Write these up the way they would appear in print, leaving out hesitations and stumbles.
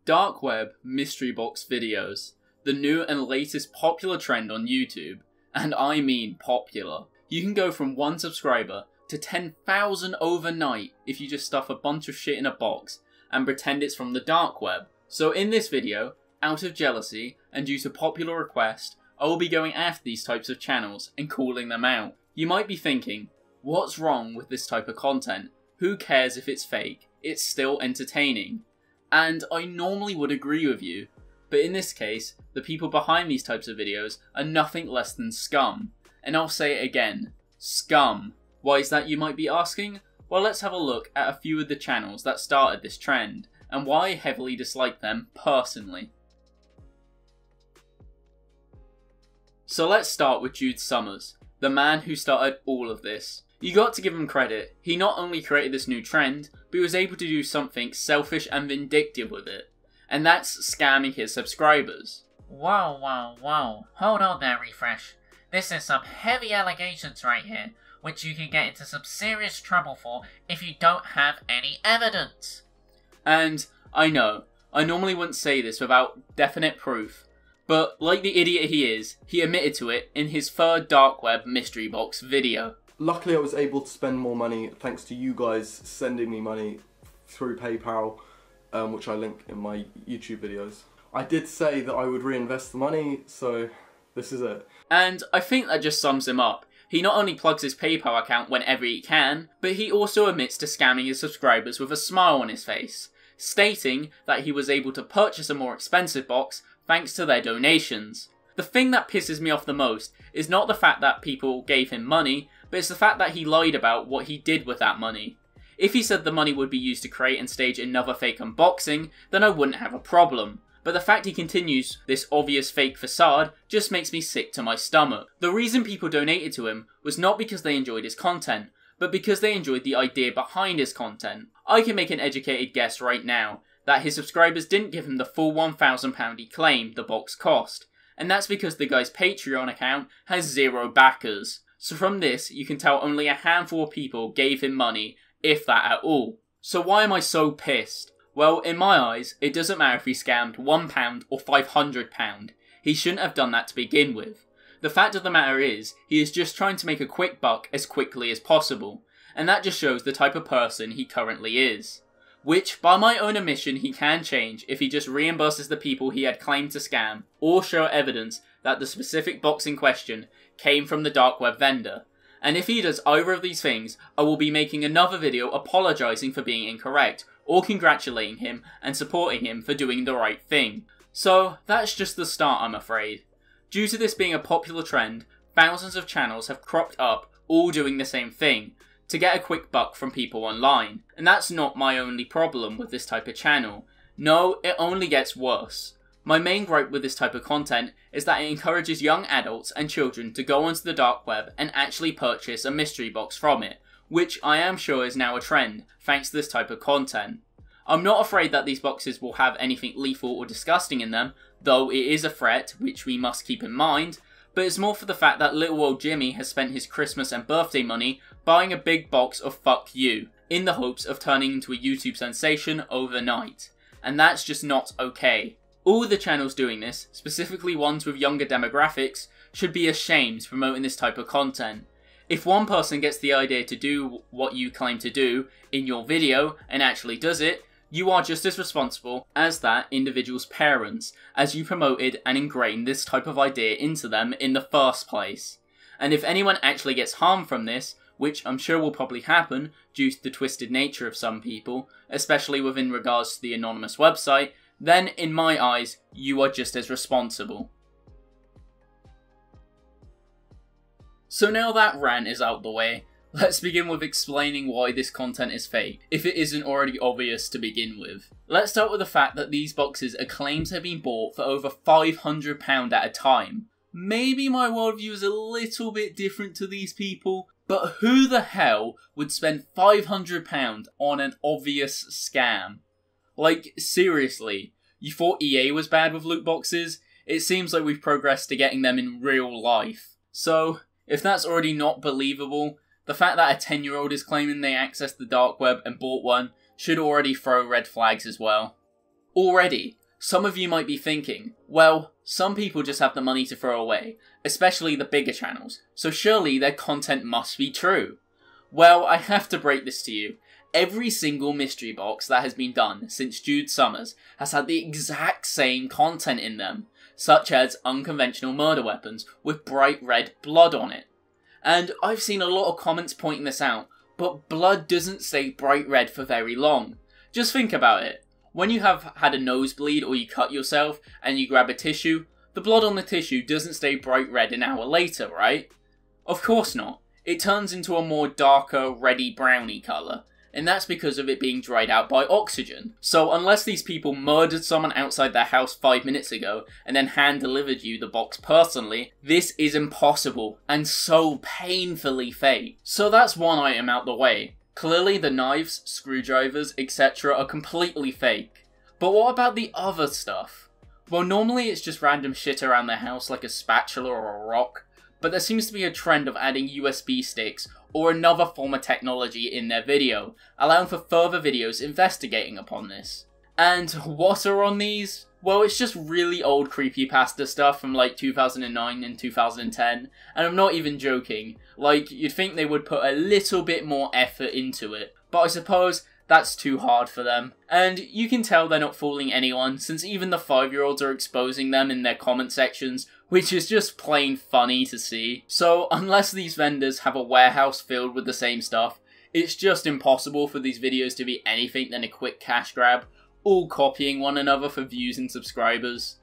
Dark web mystery box videos, the new and latest popular trend on YouTube, and I mean popular. You can go from 1 subscriber to 10,000 overnight if you just stuff a bunch of shit in a box and pretend it's from the dark web. So in this video, out of jealousy and due to popular request, I will be going after these types of channels and calling them out. You might be thinking, what's wrong with this type of content? Who cares if it's fake? It's still entertaining. And I normally would agree with you, but in this case, the people behind these types of videos are nothing less than scum. And I'll say it again, scum. Why is that, you might be asking? Well, let's have a look at a few of the channels that started this trend, and why I heavily dislike them personally. So let's start with Jules Summers, the man who started all of this. You got to give him credit. He not only created this new trend, but he was able to do something selfish and vindictive with it. And that's scamming his subscribers. Whoa. Hold on there, Refresh. This is some heavy allegations right here, which you can get into some serious trouble for if you don't have any evidence. And I know, I normally wouldn't say this without definite proof, but like the idiot he is, he admitted to it in his third dark web mystery box video. Luckily I was able to spend more money thanks to you guys sending me money through PayPal, which I link in my YouTube videos. I did say that I would reinvest the money, so this is it. And I think that just sums him up. He not only plugs his PayPal account whenever he can, but he also admits to scamming his subscribers with a smile on his face, stating that he was able to purchase a more expensive box thanks to their donations. The thing that pisses me off the most is not the fact that people gave him money, but it's the fact that he lied about what he did with that money. If he said the money would be used to create and stage another fake unboxing, then I wouldn't have a problem. But the fact he continues this obvious fake facade just makes me sick to my stomach. The reason people donated to him was not because they enjoyed his content, but because they enjoyed the idea behind his content. I can make an educated guess right now that his subscribers didn't give him the full £1,000 he claimed the box cost, and that's because the guy's Patreon account has 0 backers. So from this, you can tell only a handful of people gave him money, if that at all. So why am I so pissed? Well, in my eyes, it doesn't matter if he scammed £1 or £500. He shouldn't have done that to begin with. The fact of the matter is, he is just trying to make a quick buck as quickly as possible, and that just shows the type of person he currently is. Which, by my own admission, he can change if he just reimburses the people he had claimed to scam, or show evidence that the specific box in question came from the dark web vendor. And if he does either of these things, I will be making another video apologising for being incorrect, or congratulating him and supporting him for doing the right thing. So, that's just the start, I'm afraid. Due to this being a popular trend, thousands of channels have cropped up, all doing the same thing, to get a quick buck from people online. And that's not my only problem with this type of channel. No, it only gets worse. My main gripe with this type of content is that it encourages young adults and children to go onto the dark web and actually purchase a mystery box from it, which I am sure is now a trend, thanks to this type of content. I'm not afraid that these boxes will have anything lethal or disgusting in them, though it is a threat, which we must keep in mind, but it's more for the fact that little old Jimmy has spent his Christmas and birthday money buying a big box of fuck you, in the hopes of turning into a YouTube sensation overnight. And that's just not okay. All the channels doing this, specifically ones with younger demographics, should be ashamed promoting this type of content. If one person gets the idea to do what you claim to do in your video and actually does it, you are just as responsible as that individual's parents, as you promoted and ingrained this type of idea into them in the first place. And if anyone actually gets harmed from this, which I'm sure will probably happen due to the twisted nature of some people, especially within regards to the anonymous website, then in my eyes, you are just as responsible. So now that rant is out the way, let's begin with explaining why this content is fake, if it isn't already obvious to begin with. Let's start with the fact that these boxes are claimed to have been bought for over £500 at a time. Maybe my worldview is a little bit different to these people, but who the hell would spend £500 on an obvious scam? Like, seriously, you thought EA was bad with loot boxes? It seems like we've progressed to getting them in real life. So, if that's already not believable, the fact that a 10-year-old is claiming they accessed the dark web and bought one should already throw red flags as well. Already, some of you might be thinking, well, some people just have the money to throw away, especially the bigger channels, so surely their content must be true. Well, I have to break this to you. Every single mystery box that has been done since Jules Summers has had the exact same content in them, such as unconventional murder weapons with bright red blood on it. And I've seen a lot of comments pointing this out, but blood doesn't stay bright red for very long. Just think about it. When you have had a nosebleed or you cut yourself and you grab a tissue, the blood on the tissue doesn't stay bright red an hour later, right? Of course not. It turns into a more darker, reddy browny colour, and that's because of it being dried out by oxygen. So unless these people murdered someone outside their house 5 minutes ago and then hand-delivered you the box personally, this is impossible and so painfully fake. So that's one item out the way. Clearly the knives, screwdrivers, etc. are completely fake. But what about the other stuff? Well, normally it's just random shit around the house like a spatula or a rock, but there seems to be a trend of adding USB sticks or another form of technology in their video, allowing for further videos investigating upon this. And what are on these? Well, it's just really old creepypasta stuff from like 2009 and 2010, and I'm not even joking. Like, you'd think they would put a little bit more effort into it, but I suppose that's too hard for them. And you can tell they're not fooling anyone, since even the 5-year-olds are exposing them in their comment sections, which is just plain funny to see. So unless these vendors have a warehouse filled with the same stuff, it's just impossible for these videos to be anything than a quick cash grab, all copying one another for views and subscribers.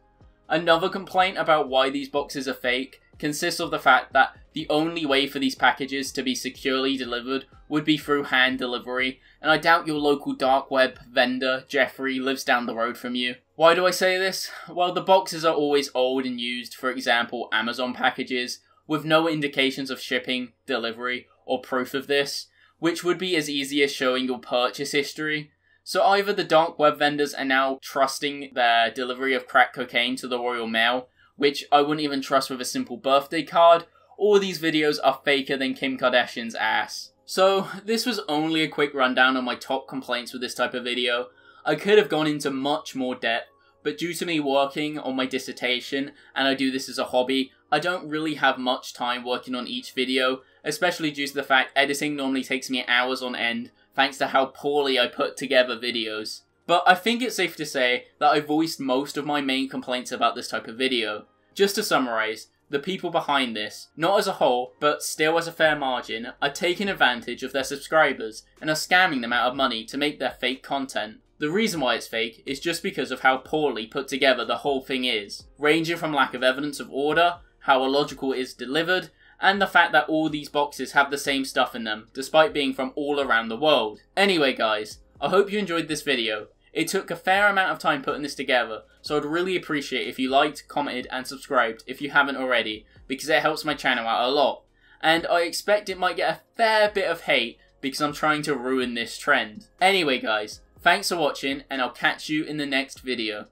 Another complaint about why these boxes are fake consists of the fact that the only way for these packages to be securely delivered would be through hand delivery, and I doubt your local dark web vendor, Jeffrey, lives down the road from you. Why do I say this? Well, the boxes are always old and used, for example Amazon packages, with no indications of shipping, delivery, or proof of this, which would be as easy as showing your purchase history. So either the dark web vendors are now trusting their delivery of crack cocaine to the Royal Mail, which I wouldn't even trust with a simple birthday card, or these videos are faker than Kim Kardashian's ass. So this was only a quick rundown on my top complaints with this type of video. I could have gone into much more depth, but due to me working on my dissertation, and I do this as a hobby, I don't really have much time working on each video, especially due to the fact editing normally takes me hours on end, thanks to how poorly I put together videos. But I think it's safe to say that I voiced most of my main complaints about this type of video. Just to summarise, the people behind this, not as a whole, but still as a fair margin, are taking advantage of their subscribers and are scamming them out of money to make their fake content. The reason why it's fake is just because of how poorly put together the whole thing is, ranging from lack of evidence of order, how illogical it is delivered, and the fact that all these boxes have the same stuff in them, despite being from all around the world. Anyway guys, I hope you enjoyed this video. It took a fair amount of time putting this together, so I'd really appreciate if you liked, commented and subscribed if you haven't already, because it helps my channel out a lot. And I expect it might get a fair bit of hate because I'm trying to ruin this trend. Anyway guys, thanks for watching and I'll catch you in the next video.